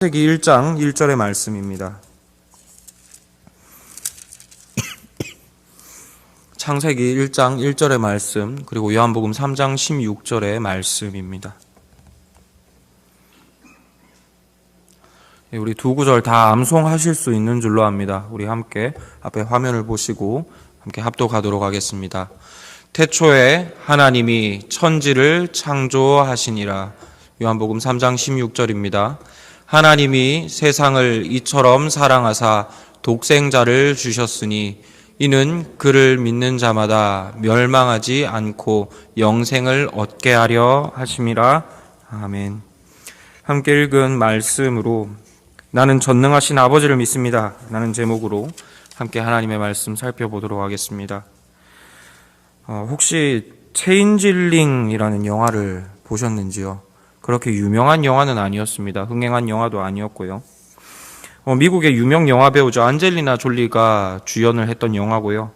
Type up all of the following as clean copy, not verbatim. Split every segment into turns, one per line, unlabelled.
창세기 1장 1절의 말씀입니다. 창세기 1장 1절의 말씀, 그리고 요한복음 3장 16절의 말씀입니다. 우리 두 구절 다 암송하실 수 있는 줄로 압니다. 우리 함께 앞에 화면을 보시고 함께 합독하도록 하겠습니다. 태초에 하나님이 천지를 창조하시니라. 요한복음 3장 16절입니다. 하나님이 세상을 이처럼 사랑하사 독생자를 주셨으니 이는 그를 믿는 자마다 멸망하지 않고 영생을 얻게 하려 하심이라. 아멘. 함께 읽은 말씀으로 나는 전능하신 아버지를 믿습니다. 라는 제목으로 함께 하나님의 말씀 살펴보도록 하겠습니다. 혹시 체인질링이라는 영화를 보셨는지요? 그렇게 유명한 영화는 아니었습니다. 흥행한 영화도 아니었고요. 미국의 유명 영화 배우죠. 안젤리나 졸리가 주연을 했던 영화고요.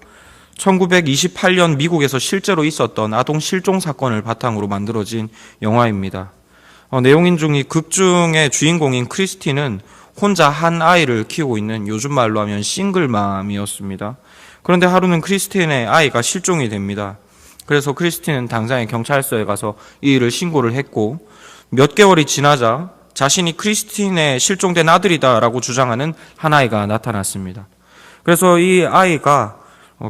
1928년 미국에서 실제로 있었던 아동 실종 사건을 바탕으로 만들어진 영화입니다. 내용인 중이 극 중의 주인공인 크리스티는 혼자 한 아이를 키우고 있는, 요즘 말로 하면 싱글맘이었습니다. 그런데 하루는 크리스틴의 아이가 실종이 됩니다. 그래서 크리스틴은 당장에 경찰서에 가서 이 일을 신고를 했고, 몇 개월이 지나자 자신이 크리스틴의 실종된 아들이다라고 주장하는 한 아이가 나타났습니다. 그래서 이 아이가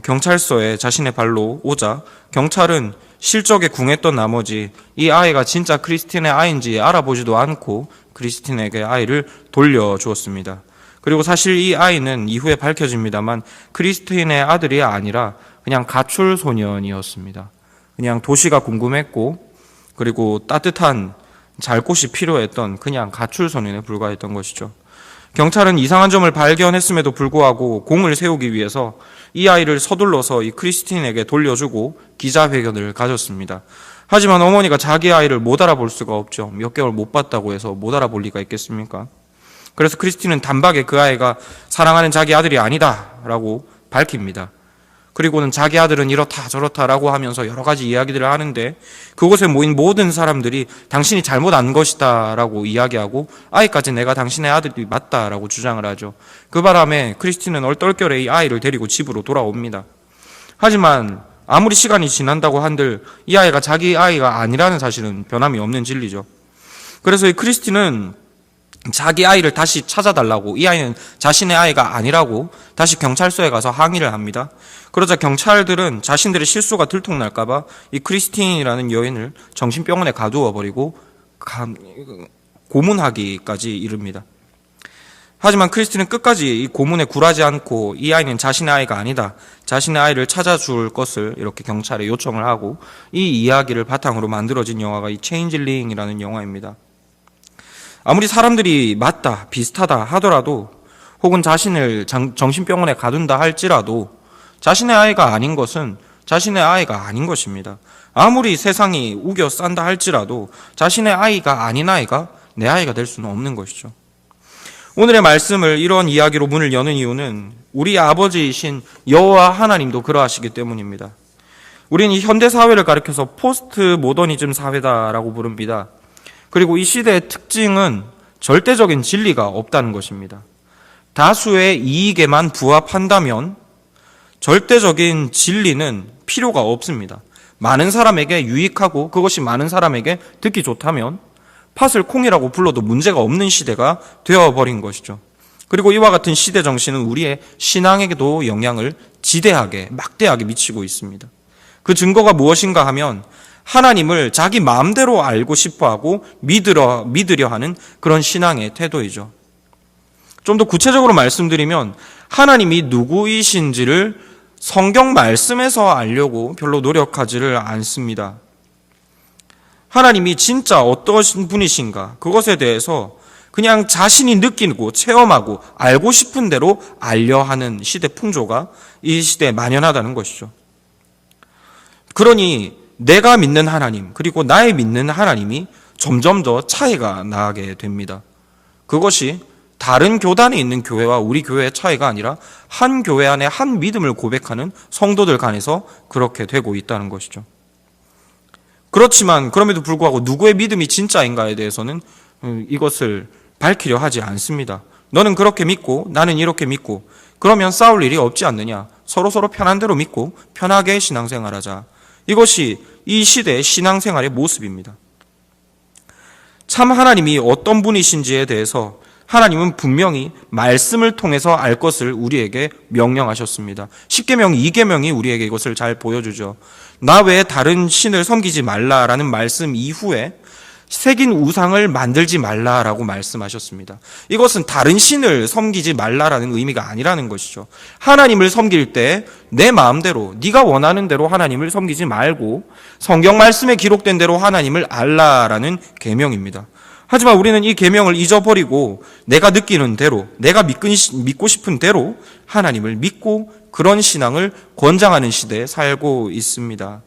경찰서에 자신의 발로 오자 경찰은 실적에 궁했던 나머지 이 아이가 진짜 크리스틴의 아이인지 알아보지도 않고 크리스틴에게 아이를 돌려주었습니다. 그리고 사실 이 아이는 이후에 밝혀집니다만 크리스틴의 아들이 아니라 그냥 가출 소년이었습니다. 그냥 도시가 궁금했고, 그리고 따뜻한 잘 곳이 필요했던 그냥 가출 소년에 불과했던 것이죠. 경찰은 이상한 점을 발견했음에도 불구하고 공을 세우기 위해서 이 아이를 서둘러서 이 크리스틴에게 돌려주고 기자회견을 가졌습니다. 하지만 어머니가 자기 아이를 못 알아볼 수가 없죠. 몇 개월 못 봤다고 해서 못 알아볼 리가 있겠습니까? 그래서 크리스틴은 단박에 그 아이가 사랑하는 자기 아들이 아니다라고 밝힙니다. 그리고는 자기 아들은 이렇다 저렇다라고 하면서 여러 가지 이야기들을 하는데, 그곳에 모인 모든 사람들이 당신이 잘못 안 것이다 라고 이야기하고 아이까지 내가 당신의 아들이 맞다라고 주장을 하죠. 그 바람에 크리스틴은 얼떨결에 이 아이를 데리고 집으로 돌아옵니다. 하지만 아무리 시간이 지난다고 한들 이 아이가 자기 아이가 아니라는 사실은 변함이 없는 진리죠. 그래서 이 크리스틴은 자기 아이를 다시 찾아달라고, 이 아이는 자신의 아이가 아니라고 다시 경찰서에 가서 항의를 합니다. 그러자 경찰들은 자신들의 실수가 들통날까봐 이 크리스틴이라는 여인을 정신병원에 가두어버리고 고문하기까지 이릅니다. 하지만 크리스틴은 끝까지 이 고문에 굴하지 않고 이 아이는 자신의 아이가 아니다, 자신의 아이를 찾아줄 것을 이렇게 경찰에 요청을 하고, 이 이야기를 바탕으로 만들어진 영화가 이 체인질링이라는 영화입니다. 아무리 사람들이 맞다, 비슷하다 하더라도, 혹은 자신을 정신병원에 가둔다 할지라도 자신의 아이가 아닌 것은 자신의 아이가 아닌 것입니다. 아무리 세상이 우겨 싼다 할지라도 자신의 아이가 아닌 아이가 내 아이가 될 수는 없는 것이죠. 오늘의 말씀을 이런 이야기로 문을 여는 이유는 우리 아버지이신 여호와 하나님도 그러하시기 때문입니다. 우리는 이 현대사회를 가리켜서 포스트 모더니즘 사회다라고 부릅니다. 그리고 이 시대의 특징은 절대적인 진리가 없다는 것입니다. 다수의 이익에만 부합한다면 절대적인 진리는 필요가 없습니다. 많은 사람에게 유익하고 그것이 많은 사람에게 듣기 좋다면 팥을 콩이라고 불러도 문제가 없는 시대가 되어버린 것이죠. 그리고 이와 같은 시대 정신은 우리의 신앙에게도 영향을 지대하게, 막대하게 미치고 있습니다. 그 증거가 무엇인가 하면 하나님을 자기 마음대로 알고 싶어하고 믿으려 하는 그런 신앙의 태도이죠. 좀 더 구체적으로 말씀드리면 하나님이 누구이신지를 성경 말씀에서 알려고 별로 노력하지를 않습니다. 하나님이 진짜 어떠신 분이신가, 그것에 대해서 그냥 자신이 느끼고 체험하고 알고 싶은 대로 알려 하는 시대 풍조가 이 시대에 만연하다는 것이죠. 그러니 내가 믿는 하나님, 그리고 나의 믿는 하나님이 점점 더 차이가 나게 됩니다. 그것이 다른 교단에 있는 교회와 우리 교회의 차이가 아니라 한 교회 안에 한 믿음을 고백하는 성도들 간에서 그렇게 되고 있다는 것이죠. 그렇지만 그럼에도 불구하고 누구의 믿음이 진짜인가에 대해서는 이것을 밝히려 하지 않습니다. 너는 그렇게 믿고 나는 이렇게 믿고 그러면 싸울 일이 없지 않느냐. 서로서로 편한 대로 믿고 편하게 신앙생활하자. 이것이 이 시대의 신앙생활의 모습입니다. 참 하나님이 어떤 분이신지에 대해서 하나님은 분명히 말씀을 통해서 알 것을 우리에게 명령하셨습니다. 십계명 2계명이 우리에게 이것을 잘 보여주죠. 나 외에 다른 신을 섬기지 말라라는 말씀 이후에 새긴 우상을 만들지 말라라고 말씀하셨습니다. 이것은 다른 신을 섬기지 말라라는 의미가 아니라는 것이죠. 하나님을 섬길 때 내 마음대로 네가 원하는 대로 하나님을 섬기지 말고 성경 말씀에 기록된 대로 하나님을 알라라는 계명입니다. 하지만 우리는 이 계명을 잊어버리고 내가 느끼는 대로, 내가 믿고 싶은 대로 하나님을 믿고 그런 신앙을 권장하는 시대에 살고 있습니다.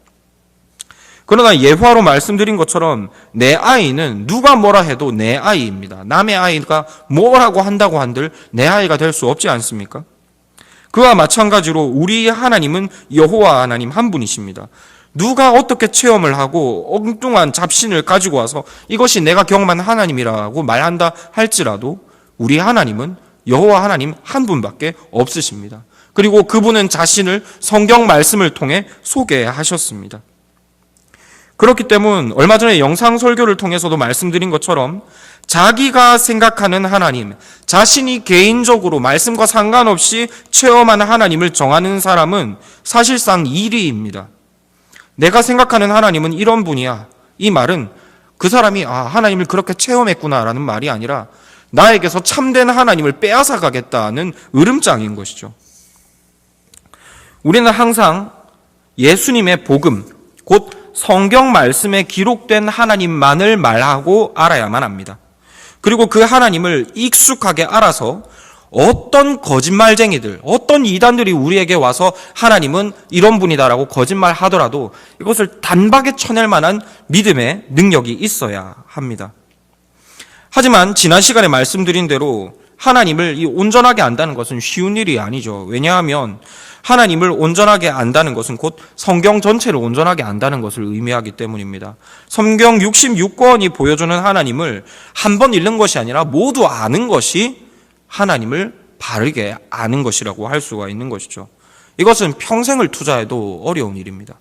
그러나 예화로 말씀드린 것처럼 내 아이는 누가 뭐라 해도 내 아이입니다. 남의 아이가 뭐라고 한다고 한들 내 아이가 될 수 없지 않습니까? 그와 마찬가지로 우리 하나님은 여호와 하나님 한 분이십니다. 누가 어떻게 체험을 하고 엉뚱한 잡신을 가지고 와서 이것이 내가 경험한 하나님이라고 말한다 할지라도 우리 하나님은 여호와 하나님 한 분밖에 없으십니다. 그리고 그분은 자신을 성경 말씀을 통해 소개하셨습니다. 그렇기 때문에 얼마 전에 영상 설교를 통해서도 말씀드린 것처럼 자기가 생각하는 하나님, 자신이 개인적으로 말씀과 상관없이 체험하는 하나님을 정하는 사람은 사실상 이리입니다. 내가 생각하는 하나님은 이런 분이야. 이 말은 그 사람이 하나님을 그렇게 체험했구나라는 말이 아니라 나에게서 참된 하나님을 빼앗아 가겠다는 으름장인 것이죠. 우리는 항상 예수님의 복음, 곧 성경 말씀에 기록된 하나님만을 말하고 알아야만 합니다. 그리고 그 하나님을 익숙하게 알아서 어떤 거짓말쟁이들, 어떤 이단들이 우리에게 와서 하나님은 이런 분이다라고 거짓말 하더라도 이것을 단박에 쳐낼 만한 믿음의 능력이 있어야 합니다. 하지만 지난 시간에 말씀드린 대로 하나님을 온전하게 안다는 것은 쉬운 일이 아니죠. 왜냐하면 하나님을 온전하게 안다는 것은 곧 성경 전체를 온전하게 안다는 것을 의미하기 때문입니다. 성경 66권이 보여주는 하나님을 한 번 읽는 것이 아니라 모두 아는 것이 하나님을 바르게 아는 것이라고 할 수가 있는 것이죠. 이것은 평생을 투자해도 어려운 일입니다.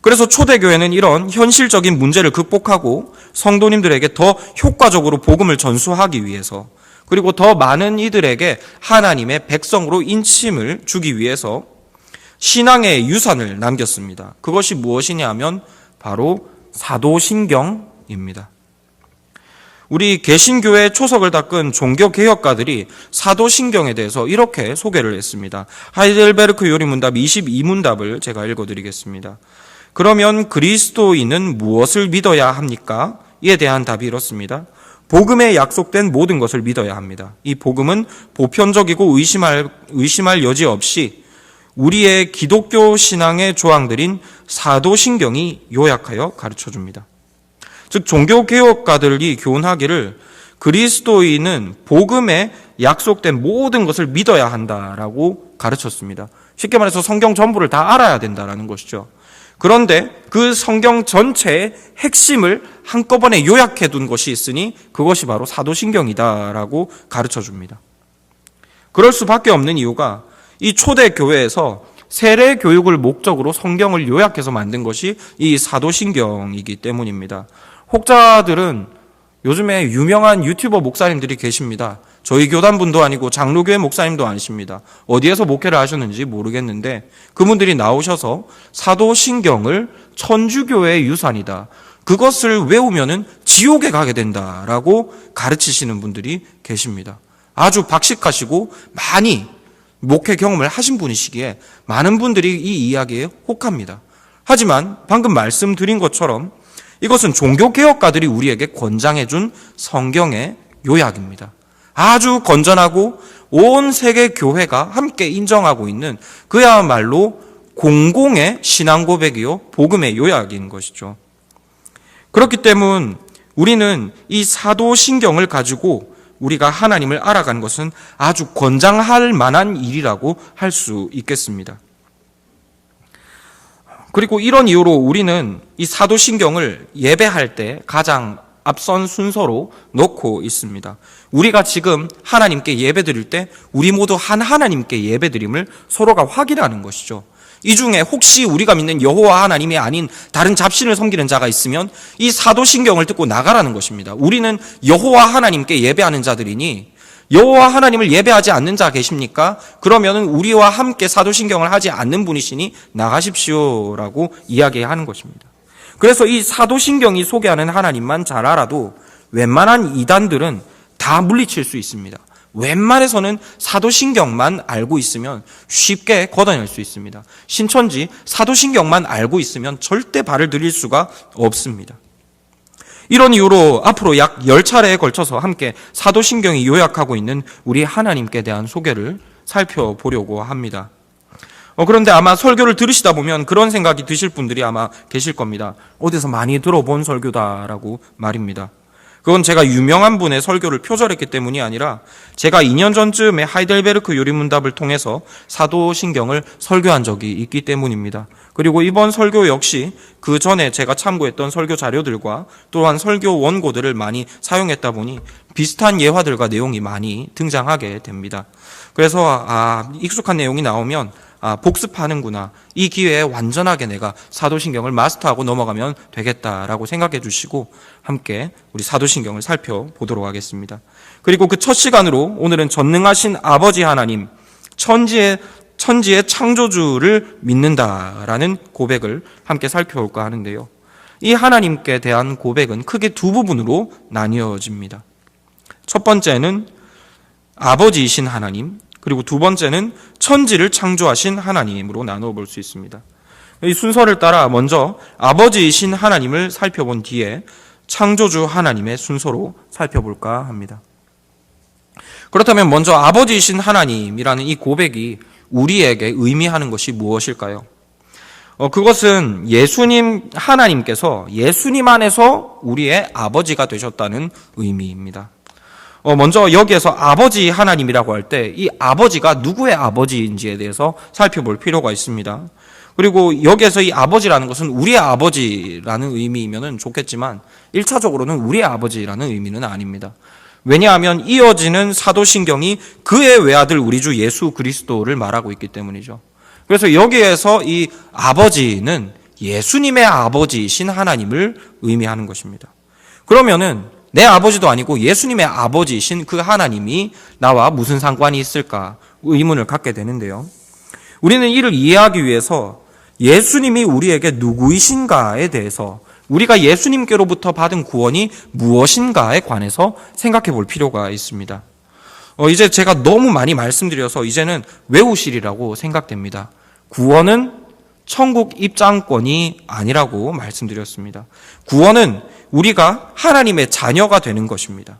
그래서 초대교회는 이런 현실적인 문제를 극복하고 성도님들에게 더 효과적으로 복음을 전수하기 위해서 그리고 더 많은 이들에게 하나님의 백성으로 인침을 주기 위해서 신앙의 유산을 남겼습니다. 그것이 무엇이냐 하면 바로 사도신경입니다. 우리 개신교회 초석을 닦은 종교개혁가들이 사도신경에 대해서 이렇게 소개를 했습니다. 하이델베르크 요리문답 22문답을 제가 읽어드리겠습니다. 그러면 그리스도인은 무엇을 믿어야 합니까? 이에 대한 답이 이렇습니다. 복음에 약속된 모든 것을 믿어야 합니다. 이 복음은 보편적이고 의심할 여지 없이 우리의 기독교 신앙의 조항들인 사도신경이 요약하여 가르쳐줍니다. 즉 종교개혁가들이 교훈하기를 그리스도인은 복음에 약속된 모든 것을 믿어야 한다라고 가르쳤습니다. 쉽게 말해서 성경 전부를 다 알아야 된다라는 것이죠. 그런데 그 성경 전체의 핵심을 한꺼번에 요약해 둔 것이 있으니 그것이 바로 사도신경이다라고 가르쳐 줍니다. 그럴 수밖에 없는 이유가 이 초대교회에서 세례 교육을 목적으로 성경을 요약해서 만든 것이 이 사도신경이기 때문입니다. 혹자들은 요즘에 유명한 유튜버 목사님들이 계십니다. 저희 교단분도 아니고 장로교회 목사님도 아니십니다. 어디에서 목회를 하셨는지 모르겠는데 그분들이 나오셔서 사도신경을 천주교의 유산이다. 그것을 외우면은 지옥에 가게 된다라고 가르치시는 분들이 계십니다. 아주 박식하시고 많이 목회 경험을 하신 분이시기에 많은 분들이 이 이야기에 혹합니다. 하지만 방금 말씀드린 것처럼 이것은 종교개혁가들이 우리에게 권장해준 성경의 요약입니다. 아주 건전하고 온 세계 교회가 함께 인정하고 있는 그야말로 공공의 신앙 고백이요 복음의 요약인 것이죠. 그렇기 때문에 우리는 이 사도신경을 가지고 우리가 하나님을 알아가는 것은 아주 권장할 만한 일이라고 할 수 있겠습니다. 그리고 이런 이유로 우리는 이 사도신경을 예배할 때 가장 앞선 순서로 놓고 있습니다. 우리가 지금 하나님께 예배드릴 때 우리 모두 한 하나님께 예배드림을 서로가 확인하는 것이죠. 이 중에 혹시 우리가 믿는 여호와 하나님이 아닌 다른 잡신을 섬기는 자가 있으면 이 사도신경을 듣고 나가라는 것입니다. 우리는 여호와 하나님께 예배하는 자들이니 여호와 하나님을 예배하지 않는 자 계십니까? 그러면은 우리와 함께 사도신경을 하지 않는 분이시니 나가십시오라고 이야기하는 것입니다. 그래서 이 사도신경이 소개하는 하나님만 잘 알아도 웬만한 이단들은 다 물리칠 수 있습니다. 웬만해서는 사도신경만 알고 있으면 쉽게 걷어낼 수 있습니다. 신천지 사도신경만 알고 있으면 절대 발을 들일 수가 없습니다. 이런 이유로 앞으로 약 10차례에 걸쳐서 함께 사도신경이 요약하고 있는 우리 하나님께 대한 소개를 살펴보려고 합니다. 그런데 아마 설교를 들으시다 보면 그런 생각이 드실 분들이 아마 계실 겁니다. 어디서 많이 들어본 설교다라고 말입니다. 그건 제가 유명한 분의 설교를 표절했기 때문이 아니라 제가 2년 전쯤에 하이델베르크 요리문답을 통해서 사도신경을 설교한 적이 있기 때문입니다. 그리고 이번 설교 역시 그 전에 제가 참고했던 설교 자료들과 또한 설교 원고들을 많이 사용했다 보니 비슷한 예화들과 내용이 많이 등장하게 됩니다. 그래서 익숙한 내용이 나오면 복습하는구나. 이 기회에 완전하게 내가 사도신경을 마스터하고 넘어가면 되겠다라고 생각해 주시고 함께 우리 사도신경을 살펴보도록 하겠습니다. 그리고 그 첫 시간으로 오늘은 전능하신 아버지 하나님, 천지의 창조주를 믿는다라는 고백을 함께 살펴볼까 하는데요. 이 하나님께 대한 고백은 크게 두 부분으로 나뉘어집니다. 첫 번째는 아버지이신 하나님, 그리고 두 번째는 천지를 창조하신 하나님으로 나누어 볼 수 있습니다. 이 순서를 따라 먼저 아버지이신 하나님을 살펴본 뒤에 창조주 하나님의 순서로 살펴볼까 합니다. 그렇다면 먼저 아버지이신 하나님이라는 이 고백이 우리에게 의미하는 것이 무엇일까요? 그것은 예수님 하나님께서 예수님 안에서 우리의 아버지가 되셨다는 의미입니다. 먼저 여기에서 아버지 하나님이라고 할 때 이 아버지가 누구의 아버지인지에 대해서 살펴볼 필요가 있습니다. 그리고 여기에서 이 아버지라는 것은 우리의 아버지라는 의미이면 좋겠지만 1차적으로는 우리의 아버지라는 의미는 아닙니다. 왜냐하면 이어지는 사도신경이 그의 외아들 우리 주 예수 그리스도를 말하고 있기 때문이죠. 그래서 여기에서 이 아버지는 예수님의 아버지이신 하나님을 의미하는 것입니다. 그러면은 내 아버지도 아니고 예수님의 아버지이신 그 하나님이 나와 무슨 상관이 있을까 의문을 갖게 되는데요. 우리는 이를 이해하기 위해서 예수님이 우리에게 누구이신가에 대해서 우리가 예수님께로부터 받은 구원이 무엇인가에 관해서 생각해 볼 필요가 있습니다. 이제 제가 너무 많이 말씀드려서 이제는 외우시리라고 생각됩니다. 구원은 천국 입장권이 아니라고 말씀드렸습니다. 구원은 우리가 하나님의 자녀가 되는 것입니다.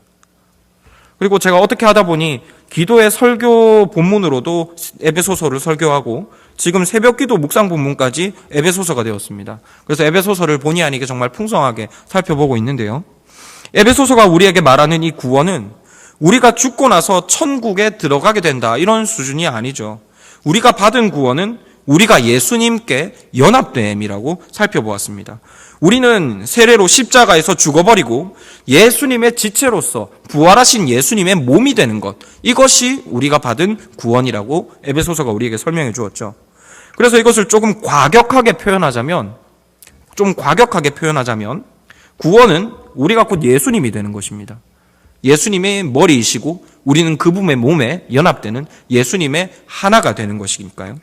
그리고 제가 어떻게 하다 보니 기도의 설교 본문으로도 에베소서를 설교하고 지금 새벽기도 묵상 본문까지 에베소서가 되었습니다. 그래서 에베소서를 본의 아니게 정말 풍성하게 살펴보고 있는데요. 에베소서가 우리에게 말하는 이 구원은 우리가 죽고 나서 천국에 들어가게 된다 이런 수준이 아니죠. 우리가 받은 구원은 우리가 예수님께 연합됨이라고 살펴보았습니다. 우리는 세례로 십자가에서 죽어버리고 예수님의 지체로서 부활하신 예수님의 몸이 되는 것, 이것이 우리가 받은 구원이라고 에베소서가 우리에게 설명해 주었죠. 그래서 이것을 조금 과격하게 표현하자면 구원은 우리가 곧 예수님이 되는 것입니다. 예수님의 머리이시고 우리는 그분의 몸에 연합되는 예수님의 하나가 되는 것이니까요.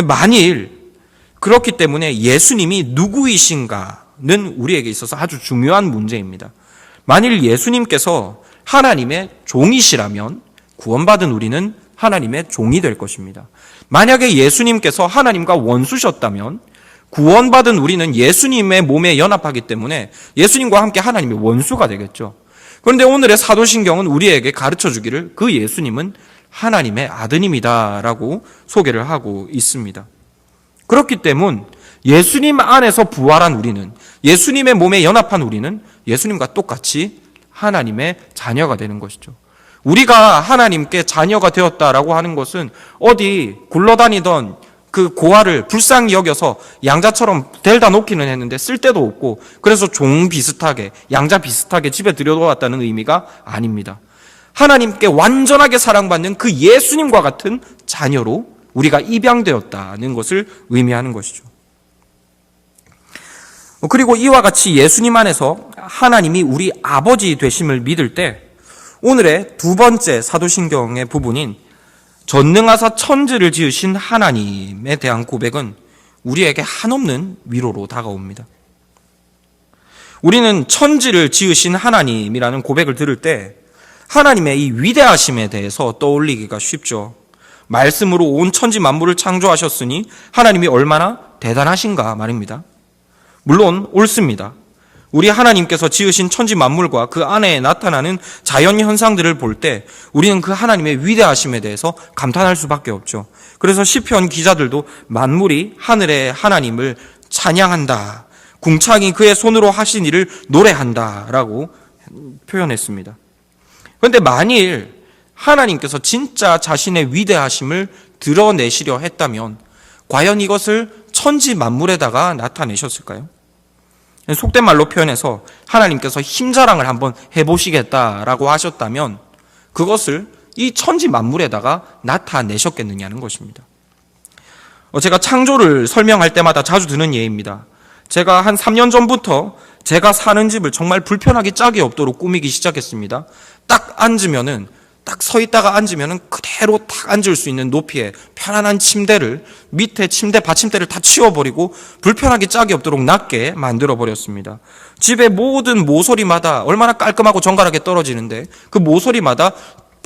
만일 그렇기 때문에 예수님이 누구이신가는 우리에게 있어서 아주 중요한 문제입니다. 만일 예수님께서 하나님의 종이시라면 구원받은 우리는 하나님의 종이 될 것입니다. 만약에 예수님께서 하나님과 원수셨다면 구원받은 우리는 예수님의 몸에 연합하기 때문에 예수님과 함께 하나님의 원수가 되겠죠. 그런데 오늘의 사도신경은 우리에게 가르쳐 주기를 그 예수님은 하나님의 아드님이다라고 소개를 하고 있습니다. 그렇기 때문에 예수님 안에서 부활한 우리는, 예수님의 몸에 연합한 우리는 예수님과 똑같이 하나님의 자녀가 되는 것이죠. 우리가 하나님께 자녀가 되었다라고 하는 것은 어디 굴러다니던 그 고아를 불쌍히 여겨서 양자처럼 데려다 놓기는 했는데 쓸 데도 없고 그래서 종 비슷하게 양자 비슷하게 집에 들여놓았다는 의미가 아닙니다. 하나님께 완전하게 사랑받는 그 예수님과 같은 자녀로 우리가 입양되었다는 것을 의미하는 것이죠. 그리고 이와 같이 예수님 안에서 하나님이 우리 아버지 되심을 믿을 때 오늘의 두 번째 사도신경의 부분인 전능하사 천지를 지으신 하나님에 대한 고백은 우리에게 한없는 위로로 다가옵니다. 우리는 천지를 지으신 하나님이라는 고백을 들을 때 하나님의 이 위대하심에 대해서 떠올리기가 쉽죠. 말씀으로 온 천지 만물을 창조하셨으니 하나님이 얼마나 대단하신가 말입니다. 물론 옳습니다. 우리 하나님께서 지으신 천지 만물과 그 안에 나타나는 자연 현상들을 볼 때 우리는 그 하나님의 위대하심에 대해서 감탄할 수밖에 없죠. 그래서 시편 기자들도 만물이 하늘의 하나님을 찬양한다. 궁창이 그의 손으로 하신 일을 노래한다라고 표현했습니다. 그런데 만일 하나님께서 진짜 자신의 위대하심을 드러내시려 했다면 과연 이것을 천지 만물에다가 나타내셨을까요? 속된 말로 표현해서 하나님께서 힘자랑을 한번 해보시겠다라고 하셨다면 그것을 이 천지 만물에다가 나타내셨겠느냐는 것입니다. 제가 창조를 설명할 때마다 자주 드는 예입니다. 제가 한 3년 전부터 제가 사는 집을 정말 불편하게 짝이 없도록 꾸미기 시작했습니다. 딱 서 있다가 앉으면은 그대로 딱 앉을 수 있는 높이의 편안한 침대를 밑에 침대 받침대를 다 치워버리고 불편하게 짝이 없도록 낮게 만들어버렸습니다. 집의 모든 모서리마다 얼마나 깔끔하고 정갈하게 떨어지는데 그 모서리마다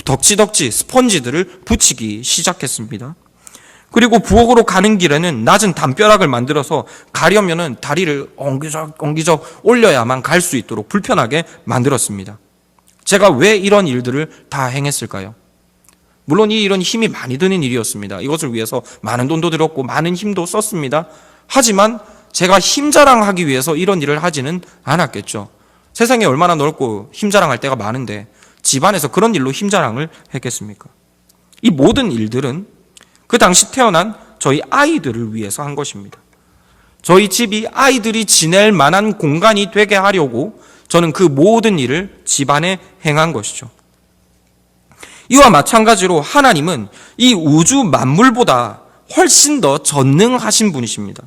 덕지덕지 스펀지들을 붙이기 시작했습니다. 그리고 부엌으로 가는 길에는 낮은 담벼락을 만들어서 가려면은 다리를 엉기적 올려야만 갈 수 있도록 불편하게 만들었습니다. 제가 왜 이런 일들을 다 행했을까요? 물론 이 일은 힘이 많이 드는 일이었습니다. 이것을 위해서 많은 돈도 들였고 많은 힘도 썼습니다. 하지만 제가 힘자랑하기 위해서 이런 일을 하지는 않았겠죠. 세상에 얼마나 넓고 힘자랑할 때가 많은데 집안에서 그런 일로 힘자랑을 했겠습니까? 이 모든 일들은 그 당시 태어난 저희 아이들을 위해서 한 것입니다. 저희 집이 아이들이 지낼 만한 공간이 되게 하려고 저는 그 모든 일을 집안에 행한 것이죠. 이와 마찬가지로 하나님은 이 우주 만물보다 훨씬 더 전능하신 분이십니다.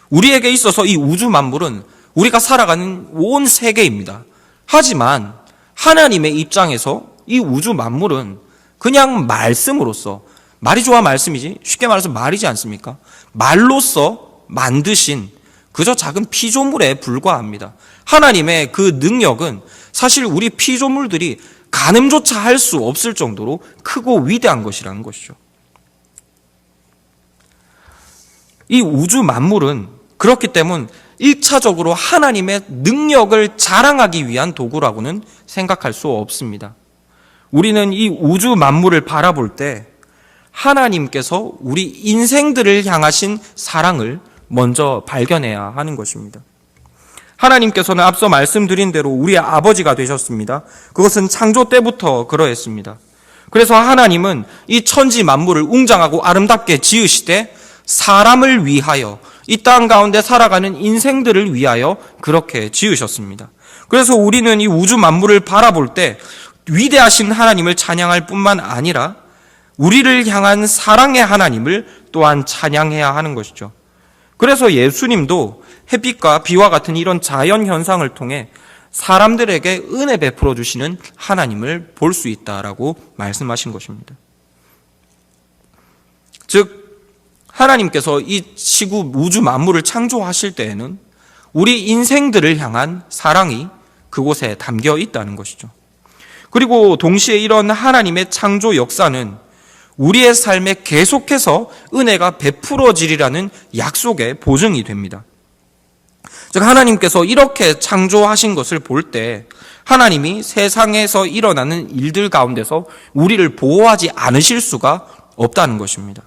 우리에게 있어서 이 우주 만물은 우리가 살아가는 온 세계입니다. 하지만 하나님의 입장에서 이 우주 만물은 그냥 말씀으로서, 말이 좋아 말씀이지 쉽게 말해서 말이지 않습니까? 말로써 만드신 그저 작은 피조물에 불과합니다. 하나님의 그 능력은 사실 우리 피조물들이 가늠조차 할 수 없을 정도로 크고 위대한 것이라는 것이죠. 이 우주 만물은 그렇기 때문 1차적으로 하나님의 능력을 자랑하기 위한 도구라고는 생각할 수 없습니다. 우리는 이 우주 만물을 바라볼 때 하나님께서 우리 인생들을 향하신 사랑을 먼저 발견해야 하는 것입니다. 하나님께서는 앞서 말씀드린 대로 우리의 아버지가 되셨습니다. 그것은 창조 때부터 그러했습니다. 그래서 하나님은 이 천지 만물을 웅장하고 아름답게 지으시되 사람을 위하여, 이 땅 가운데 살아가는 인생들을 위하여 그렇게 지으셨습니다. 그래서 우리는 이 우주 만물을 바라볼 때 위대하신 하나님을 찬양할 뿐만 아니라 우리를 향한 사랑의 하나님을 또한 찬양해야 하는 것이죠. 그래서 예수님도 햇빛과 비와 같은 이런 자연 현상을 통해 사람들에게 은혜 베풀어 주시는 하나님을 볼 수 있다라고 말씀하신 것입니다. 즉 하나님께서 이 지구 우주 만물을 창조하실 때에는 우리 인생들을 향한 사랑이 그곳에 담겨 있다는 것이죠. 그리고 동시에 이런 하나님의 창조 역사는 우리의 삶에 계속해서 은혜가 베풀어지리라는 약속의 보증이 됩니다. 즉 하나님께서 이렇게 창조하신 것을 볼 때 하나님이 세상에서 일어나는 일들 가운데서 우리를 보호하지 않으실 수가 없다는 것입니다.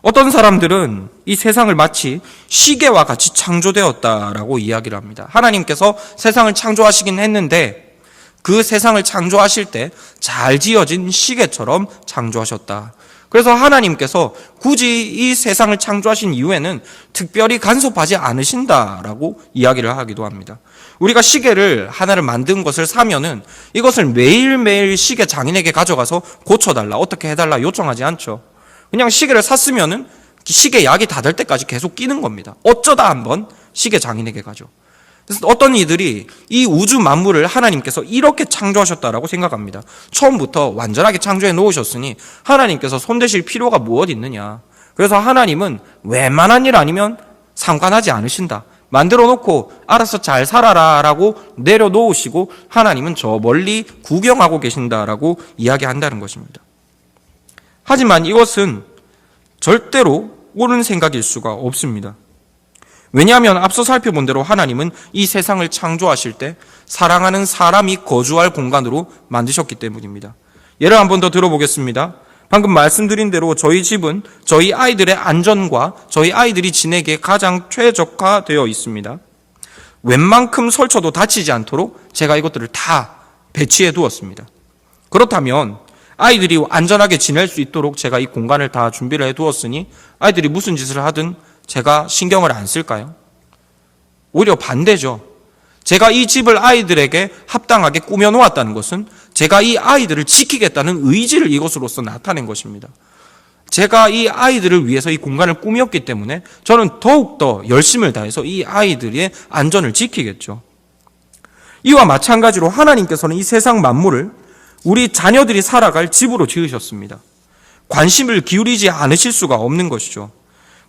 어떤 사람들은 이 세상을 마치 시계와 같이 창조되었다라고 이야기를 합니다. 하나님께서 세상을 창조하시긴 했는데 그 세상을 창조하실 때 잘 지어진 시계처럼 창조하셨다. 그래서 하나님께서 굳이 이 세상을 창조하신 이후에는 특별히 간섭하지 않으신다라고 이야기를 하기도 합니다. 우리가 시계를 하나를 만든 것을 사면은 이것을 매일매일 시계 장인에게 가져가서 고쳐달라, 어떻게 해달라 요청하지 않죠. 그냥 시계를 샀으면은 시계 약이 다 될 때까지 계속 끼는 겁니다. 어쩌다 한번 시계 장인에게 가죠. 그래서 어떤 이들이 이 우주 만물을 하나님께서 이렇게 창조하셨다라고 생각합니다. 처음부터 완전하게 창조해 놓으셨으니 하나님께서 손대실 필요가 무엇 있느냐. 그래서 하나님은 웬만한 일 아니면 상관하지 않으신다. 만들어 놓고 알아서 잘 살아라 라고 내려놓으시고 하나님은 저 멀리 구경하고 계신다라고 이야기한다는 것입니다. 하지만 이것은 절대로 옳은 생각일 수가 없습니다. 왜냐하면 앞서 살펴본 대로 하나님은 이 세상을 창조하실 때 사랑하는 사람이 거주할 공간으로 만드셨기 때문입니다. 예를 한 번 더 들어보겠습니다. 방금 말씀드린 대로 저희 집은 저희 아이들의 안전과 저희 아이들이 지내기에 가장 최적화되어 있습니다. 웬만큼 설쳐도 다치지 않도록 제가 이것들을 다 배치해 두었습니다. 그렇다면 아이들이 안전하게 지낼 수 있도록 제가 이 공간을 다 준비를 해 두었으니 아이들이 무슨 짓을 하든 제가 신경을 안 쓸까요? 오히려 반대죠. 제가 이 집을 아이들에게 합당하게 꾸며놓았다는 것은 제가 이 아이들을 지키겠다는 의지를 이것으로서 나타낸 것입니다. 제가 이 아이들을 위해서 이 공간을 꾸몄기 때문에 저는 더욱더 열심을 다해서 이 아이들의 안전을 지키겠죠. 이와 마찬가지로 하나님께서는 이 세상 만물을 우리 자녀들이 살아갈 집으로 지으셨습니다. 관심을 기울이지 않으실 수가 없는 것이죠.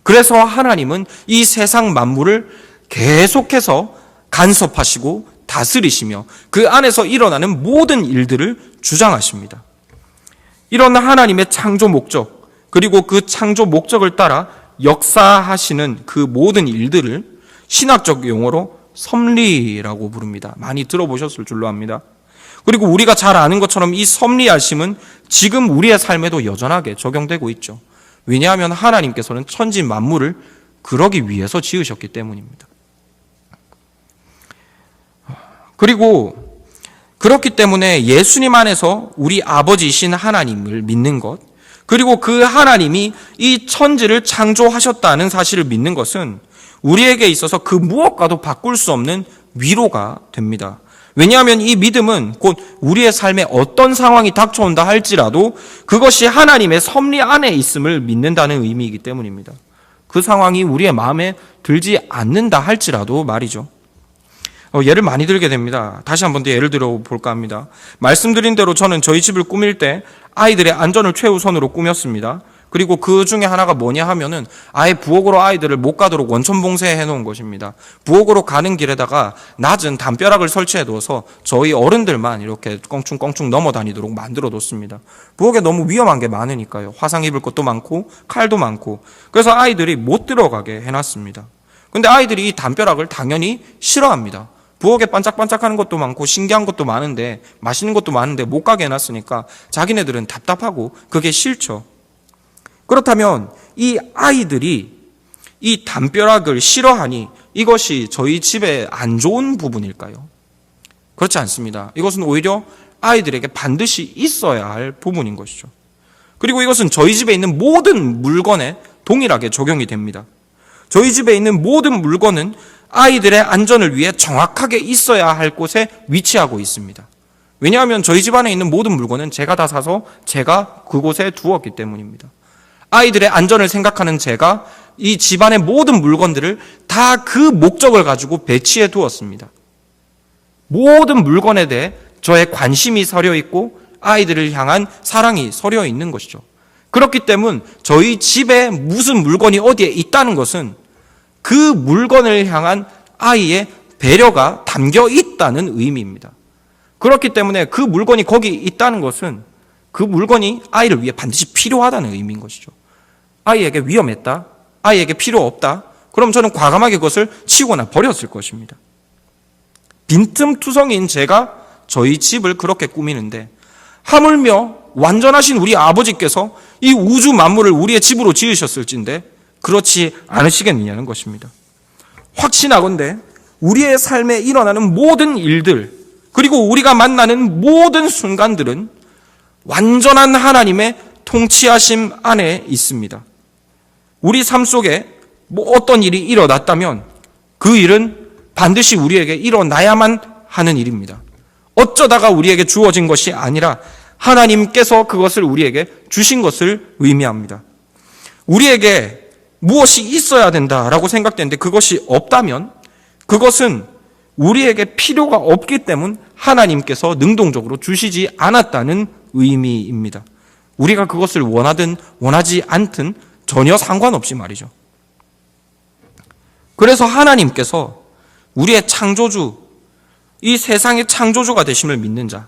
그래서 하나님은 이 세상 만물을 계속해서 간섭하시고 다스리시며 그 안에서 일어나는 모든 일들을 주장하십니다. 이런 하나님의 창조 목적, 그리고 그 창조 목적을 따라 역사하시는 그 모든 일들을 신학적 용어로 섭리라고 부릅니다. 많이 들어보셨을 줄로 압니다. 그리고 우리가 잘 아는 것처럼 이 섭리하심은 지금 우리의 삶에도 여전하게 적용되고 있죠. 왜냐하면 하나님께서는 천지 만물을 그러기 위해서 지으셨기 때문입니다. 그리고 그렇기 때문에 예수님 안에서 우리 아버지이신 하나님을 믿는 것, 그리고 그 하나님이 이 천지를 창조하셨다는 사실을 믿는 것은 우리에게 있어서 그 무엇과도 바꿀 수 없는 위로가 됩니다. 왜냐하면 이 믿음은 곧 우리의 삶에 어떤 상황이 닥쳐온다 할지라도 그것이 하나님의 섭리 안에 있음을 믿는다는 의미이기 때문입니다. 그 상황이 우리의 마음에 들지 않는다 할지라도 말이죠. 예를 많이 들게 됩니다. 다시 한 번 더 예를 들어 볼까 합니다. 말씀드린 대로 저는 저희 집을 꾸밀 때 아이들의 안전을 최우선으로 꾸몄습니다. 그리고 그 중에 하나가 뭐냐 하면은 아예 부엌으로 아이들을 못 가도록 원천 봉쇄해 놓은 것입니다. 부엌으로 가는 길에다가 낮은 담벼락을 설치해 둬서 저희 어른들만 이렇게 껑충껑충 넘어 다니도록 만들어 뒀습니다. 부엌에 너무 위험한 게 많으니까요. 화상 입을 것도 많고 칼도 많고. 그래서 아이들이 못 들어가게 해놨습니다. 근데 아이들이 이 담벼락을 당연히 싫어합니다. 부엌에 반짝반짝하는 것도 많고 신기한 것도 많은데 맛있는 것도 많은데 못 가게 해놨으니까 자기네들은 답답하고 그게 싫죠. 그렇다면 이 아이들이 이 담벼락을 싫어하니 이것이 저희 집에 안 좋은 부분일까요? 그렇지 않습니다. 이것은 오히려 아이들에게 반드시 있어야 할 부분인 것이죠. 그리고 이것은 저희 집에 있는 모든 물건에 동일하게 적용이 됩니다. 저희 집에 있는 모든 물건은 아이들의 안전을 위해 정확하게 있어야 할 곳에 위치하고 있습니다. 왜냐하면 저희 집 안에 있는 모든 물건은 제가 다 사서 제가 그곳에 두었기 때문입니다. 아이들의 안전을 생각하는 제가 이 집안의 모든 물건들을 다 그 목적을 가지고 배치해 두었습니다. 모든 물건에 대해 저의 관심이 서려 있고 아이들을 향한 사랑이 서려 있는 것이죠. 그렇기 때문에 저희 집에 무슨 물건이 어디에 있다는 것은 그 물건을 향한 아이의 배려가 담겨 있다는 의미입니다. 그렇기 때문에 그 물건이 거기 있다는 것은 그 물건이 아이를 위해 반드시 필요하다는 의미인 것이죠. 아이에게 위험했다, 아이에게 필요 없다, 그럼 저는 과감하게 그것을 치우거나 버렸을 것입니다. 빈틈투성이인 제가 저희 집을 그렇게 꾸미는데 하물며 완전하신 우리 아버지께서 이 우주 만물을 우리의 집으로 지으셨을진데 그렇지 않으시겠느냐는 것입니다. 확신하건대 우리의 삶에 일어나는 모든 일들, 그리고 우리가 만나는 모든 순간들은 완전한 하나님의 통치하심 안에 있습니다. 우리 삶 속에 어떤 일이 일어났다면 그 일은 반드시 우리에게 일어나야만 하는 일입니다. 어쩌다가 우리에게 주어진 것이 아니라 하나님께서 그것을 우리에게 주신 것을 의미합니다. 우리에게 무엇이 있어야 된다라고 생각되는데 그것이 없다면 그것은 우리에게 필요가 없기 때문 하나님께서 능동적으로 주시지 않았다는 의미입니다. 우리가 그것을 원하든 원하지 않든 전혀 상관없이 말이죠. 그래서 하나님께서 우리의 창조주, 이 세상의 창조주가 되심을 믿는 자,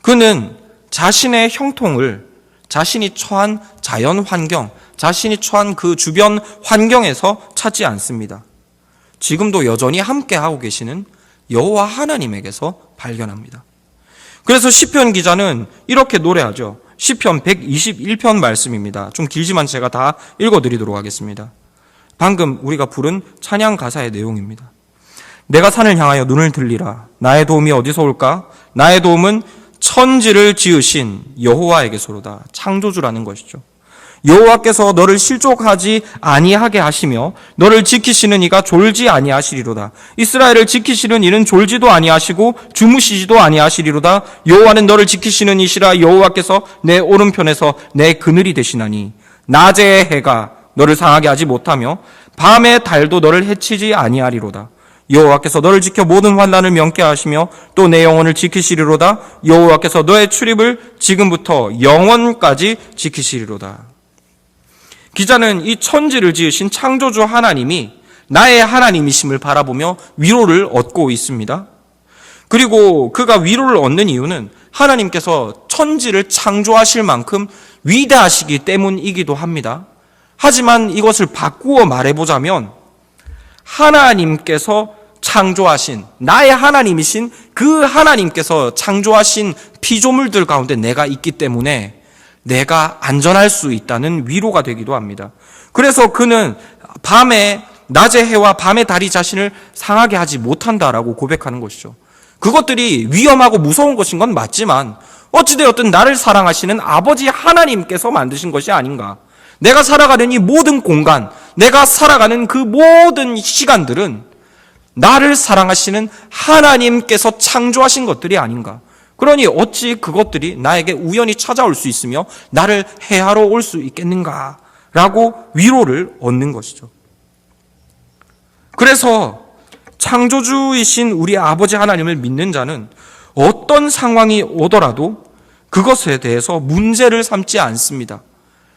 그는 자신의 형통을 자신이 처한 자연 환경, 자신이 처한 그 주변 환경에서 찾지 않습니다. 지금도 여전히 함께하고 계시는 여호와 하나님에게서 발견합니다. 그래서 시편 기자는 이렇게 노래하죠. 시편 121편 말씀입니다. 좀 길지만 제가 다 읽어드리도록 하겠습니다. 방금 우리가 부른 찬양 가사의 내용입니다. 내가 산을 향하여 눈을 들리라. 나의 도움이 어디서 올까? 나의 도움은 천지를 지으신 여호와에게서로다. 창조주라는 것이죠. 여호와께서 너를 실족하지 아니하게 하시며 너를 지키시는 이가 졸지 아니하시리로다. 이스라엘을 지키시는 이는 졸지도 아니하시고 주무시지도 아니하시리로다. 여호와는 너를 지키시는 이시라. 여호와께서 내 오른편에서 내 그늘이 되시나니 낮의 해가 너를 상하게 하지 못하며 밤의 달도 너를 해치지 아니하리로다. 여호와께서 너를 지켜 모든 환난을 면케 하시며 또 내 영혼을 지키시리로다. 여호와께서 너의 출입을 지금부터 영원까지 지키시리로다. 기자는 이 천지를 지으신 창조주 하나님이 나의 하나님이심을 바라보며 위로를 얻고 있습니다. 그리고 그가 위로를 얻는 이유는 하나님께서 천지를 창조하실 만큼 위대하시기 때문이기도 합니다. 하지만 이것을 바꾸어 말해보자면 하나님께서 창조하신, 나의 하나님이신 그 하나님께서 창조하신 피조물들 가운데 내가 있기 때문에 내가 안전할 수 있다는 위로가 되기도 합니다. 그래서 그는 낮의 해와 밤의 달이 자신을 상하게 하지 못한다라고 고백하는 것이죠. 그것들이 위험하고 무서운 것인 건 맞지만 어찌되었든 나를 사랑하시는 아버지 하나님께서 만드신 것이 아닌가. 내가 살아가는 이 모든 공간, 내가 살아가는 그 모든 시간들은 나를 사랑하시는 하나님께서 창조하신 것들이 아닌가. 그러니 어찌 그것들이 나에게 우연히 찾아올 수 있으며 나를 해하러 올 수 있겠는가라고 위로를 얻는 것이죠. 그래서 창조주이신 우리 아버지 하나님을 믿는 자는 어떤 상황이 오더라도 그것에 대해서 문제를 삼지 않습니다.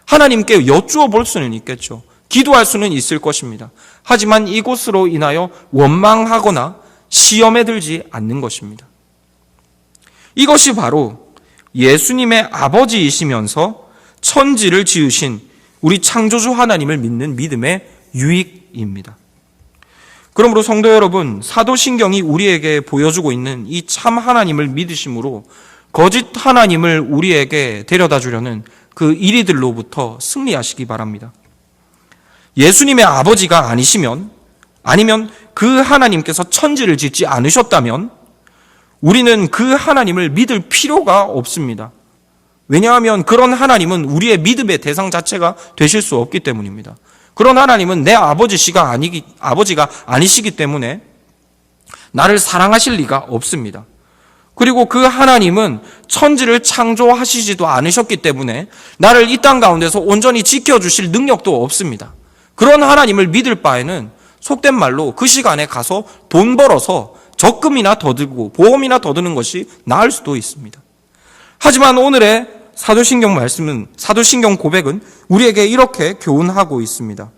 하나님께 여쭈어 볼 수는 있겠죠. 기도할 수는 있을 것입니다. 하지만 이것으로 인하여 원망하거나 시험에 들지 않는 것입니다. 이것이 바로 예수님의 아버지이시면서 천지를 지으신 우리 창조주 하나님을 믿는 믿음의 유익입니다. 그러므로 성도 여러분, 사도신경이 우리에게 보여주고 있는 이 참 하나님을 믿으심으로 거짓 하나님을 우리에게 데려다 주려는 그 이리들로부터 승리하시기 바랍니다. 예수님의 아버지가 아니시면, 아니면 그 하나님께서 천지를 짓지 않으셨다면 우리는 그 하나님을 믿을 필요가 없습니다. 왜냐하면 그런 하나님은 우리의 믿음의 대상 자체가 되실 수 없기 때문입니다. 그런 하나님은 내 아버지가 아니시기 때문에 나를 사랑하실 리가 없습니다. 그리고 그 하나님은 천지를 창조하시지도 않으셨기 때문에 나를 이 땅 가운데서 온전히 지켜주실 능력도 없습니다. 그런 하나님을 믿을 바에는 속된 말로 그 시간에 가서 돈 벌어서 적금이나 더 들고 보험이나 더 드는 것이 나을 수도 있습니다. 하지만 오늘의 사도신경 고백은 우리에게 이렇게 교훈하고 있습니다.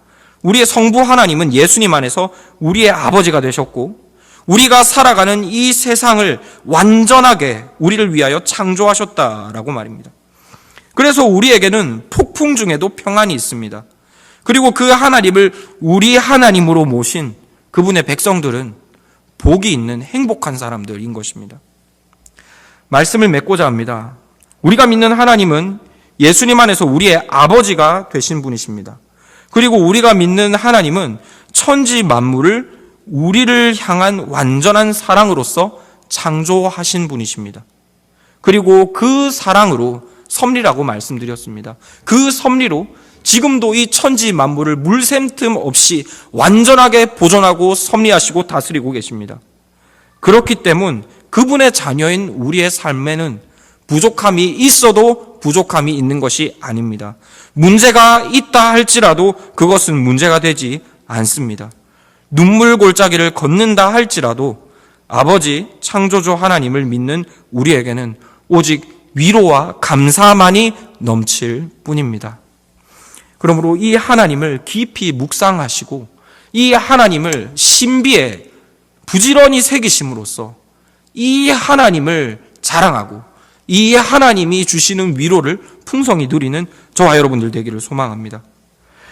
우리의 성부 하나님은 예수님 안에서 우리의 아버지가 되셨고 우리가 살아가는 이 세상을 완전하게 우리를 위하여 창조하셨다라고 말입니다. 그래서 우리에게는 폭풍 중에도 평안이 있습니다. 그리고 그 하나님을 우리 하나님으로 모신 그분의 백성들은 복이 있는 행복한 사람들인 것입니다. 말씀을 맺고자 합니다. 우리가 믿는 하나님은 예수님 안에서 우리의 아버지가 되신 분이십니다. 그리고 우리가 믿는 하나님은 천지 만물을 우리를 향한 완전한 사랑으로서 창조하신 분이십니다. 그리고 그 사랑으로 섭리라고 말씀드렸습니다. 그 섭리로 지금도 이 천지 만물을 물샘 틈 없이 완전하게 보존하고 섭리하시고 다스리고 계십니다. 그렇기 때문 그분의 자녀인 우리의 삶에는 부족함이 있어도 부족함이 있는 것이 아닙니다. 문제가 있다 할지라도 그것은 문제가 되지 않습니다. 눈물 골짜기를 걷는다 할지라도 아버지 창조주 하나님을 믿는 우리에게는 오직 위로와 감사만이 넘칠 뿐입니다. 그러므로 이 하나님을 깊이 묵상하시고 이 하나님을 신비에 부지런히 새기심으로써 이 하나님을 자랑하고 이 하나님이 주시는 위로를 풍성히 누리는 저와 여러분들 되기를 소망합니다.